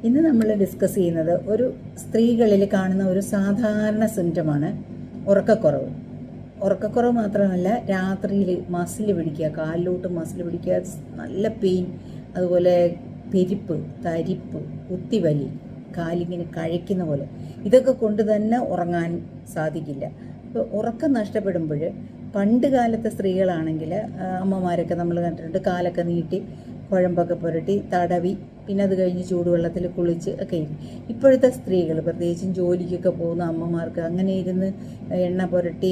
ഇന്ന് നമ്മൾ ഡിസ്കസ് ചെയ്യുന്നത് ഒരു സ്ത്രീകളിൽ കാണുന്ന ഒരു സാധാരണ സിംറ്റമാണ് ഉറക്കക്കുറവ്. ഉറക്കക്കുറവ് മാത്രമല്ല, രാത്രിയിൽ മസിൽ പിടിക്കുക, കാലിലോട്ട് മസിൽ പിടിക്കുക, നല്ല പെയിൻ, അതുപോലെ പെരിപ്പ്, തരിപ്പ്, കുത്തിവലി, കാലിങ്ങനെ കഴിക്കുന്ന പോലെ, ഇതൊക്കെ കൊണ്ട് തന്നെ ഉറങ്ങാൻ സാധിക്കില്ല. അപ്പോൾ ഉറക്കം നഷ്ടപ്പെടുമ്പോൾ പണ്ട് കാലത്തെ സ്ത്രീകളാണെങ്കിൽ അമ്മമാരൊക്കെ നമ്മൾ കണ്ടിട്ടുണ്ട്, കാലൊക്കെ നീട്ടി കുഴമ്പൊക്കെ പുരട്ടി തടവി പിന്നെ അത് കഴിഞ്ഞ് ചൂടുവെള്ളത്തിൽ കുളിച്ച് ഒക്കെ. ഇപ്പോഴത്തെ സ്ത്രീകൾ, പ്രത്യേകിച്ചും ജോലിക്കൊക്കെ പോകുന്ന അമ്മമാർക്ക് അങ്ങനെ ഇരുന്ന് എണ്ണ പുരട്ടി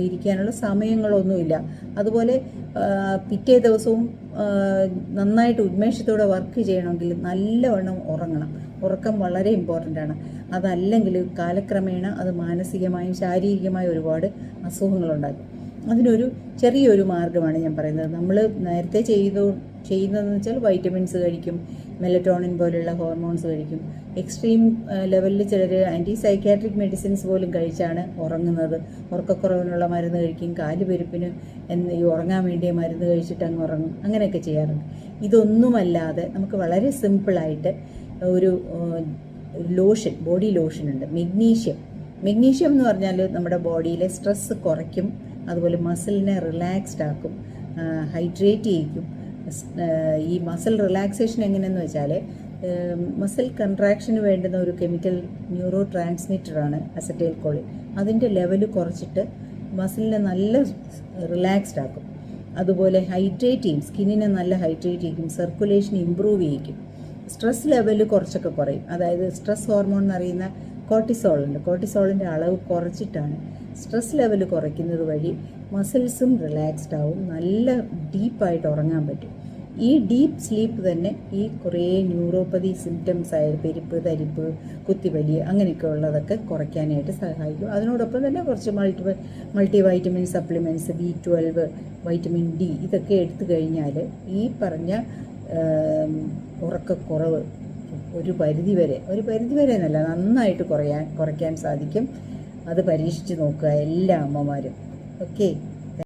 ഇരിക്കാനുള്ള സമയങ്ങളൊന്നുമില്ല. അതുപോലെ പിറ്റേ ദിവസവും നന്നായിട്ട് ഉന്മേഷത്തോടെ വർക്ക് ചെയ്യണമെങ്കിൽ നല്ലവണ്ണം ഉറങ്ങണം. ഉറക്കം വളരെ ഇമ്പോർട്ടൻ്റ് ആണ്. അതല്ലെങ്കിൽ കാലക്രമേണ അത് മാനസികമായും ശാരീരികമായും ഒരുപാട് അസുഖങ്ങളുണ്ടാക്കും. അതിനൊരു ചെറിയൊരു മാർഗ്ഗമാണ് ഞാൻ പറയുന്നത്. നമ്മൾ നേരത്തെ ചെയ്യുന്നതെന്ന് വെച്ചാൽ വൈറ്റമിൻസ് കഴിക്കും, മെലറ്റോണിൻ പോലുള്ള ഹോർമോൺസ് കഴിക്കും. എക്സ്ട്രീം ലെവലിൽ ചിലർ ആൻറ്റി സൈക്യാട്രിക് മെഡിസിൻസ് പോലും കഴിച്ചാണ് ഉറങ്ങുന്നത്. ഉറക്കക്കുറവിനുള്ള മരുന്ന് കഴിക്കും, കാല് പെരുപ്പിന് ഈ ഉറങ്ങാൻ വേണ്ടിയ മരുന്ന് കഴിച്ചിട്ട് അങ്ങ് ഉറങ്ങും, അങ്ങനെയൊക്കെ ചെയ്യാറുണ്ട്. ഇതൊന്നുമല്ലാതെ നമുക്ക് വളരെ സിമ്പിളായിട്ട് ഒരു ലോഷൻ, ബോഡി ലോഷൻ ഉണ്ട്, മെഗ്നീഷ്യം എന്ന് പറഞ്ഞാൽ നമ്മുടെ ബോഡിയിലെ സ്ട്രെസ്സ് കുറയ്ക്കും, അതുപോലെ മസിലിനെ റിലാക്സ്ഡ് ആക്കും, ഹൈഡ്രേറ്റ് ചെയ്യിക്കും. ഈ മസിൽ റിലാക്സേഷൻ എങ്ങനെയെന്ന് വെച്ചാൽ, മസിൽ കൺട്രാക്ഷന് വേണ്ടുന്ന ഒരു കെമിക്കൽ ന്യൂറോ ട്രാൻസ്മിറ്ററാണ് അസറ്റൈൽ കോളിൻ. അതിൻ്റെ ലെവൽ കുറച്ചിട്ട് മസിലിനെ നല്ല റിലാക്സ്ഡ് ആക്കും. അതുപോലെ ഹൈഡ്രേറ്റ് ചെയ്യും, സ്കിന്നിനെ നല്ല ഹൈഡ്രേറ്റ് ചെയ്യും, സർക്കുലേഷൻ ഇമ്പ്രൂവ് ചെയ്യിക്കും. സ്ട്രെസ് ലെവൽ കുറച്ചൊക്കെ കുറയും. അതായത് സ്ട്രെസ് ഹോർമോൺ എന്നറിയുന്ന കോർട്ടിസോളുണ്ട്, കോർട്ടിസോളിൻ്റെ അളവ് കുറച്ചിട്ടാണ്. സ്ട്രെസ് ലെവൽ കുറയ്ക്കുന്നത് വഴി മസിൽസും റിലാക്സ്ഡ് ആവും, നല്ല ഡീപ്പായിട്ട് ഉറങ്ങാൻ പറ്റും. ഈ ഡീപ്പ് സ്ലീപ്പ് തന്നെ ഈ കുറേ ന്യൂറോപ്പതി സിംറ്റംസ് ആയ പെരിപ്പ്, തരിപ്പ്, കുത്തിവലി അങ്ങനെയൊക്കെ ഉള്ളതൊക്കെ കുറയ്ക്കാനായിട്ട് സഹായിക്കും. അതിനോടൊപ്പം തന്നെ കുറച്ച് multi vitamin supplements, B12, vitamin D ഇതൊക്കെ എടുത്തു കഴിഞ്ഞാൽ ഈ പറഞ്ഞ ഉറക്കക്കുറവ് ഒരു പരിധിവരെ എന്നല്ല, നന്നായിട്ട് കുറയ്ക്കാൻ സാധിക്കും. അത് പരീക്ഷിച്ച് നോക്കുക എല്ലാ അമ്മമാരും. ഓക്കെ.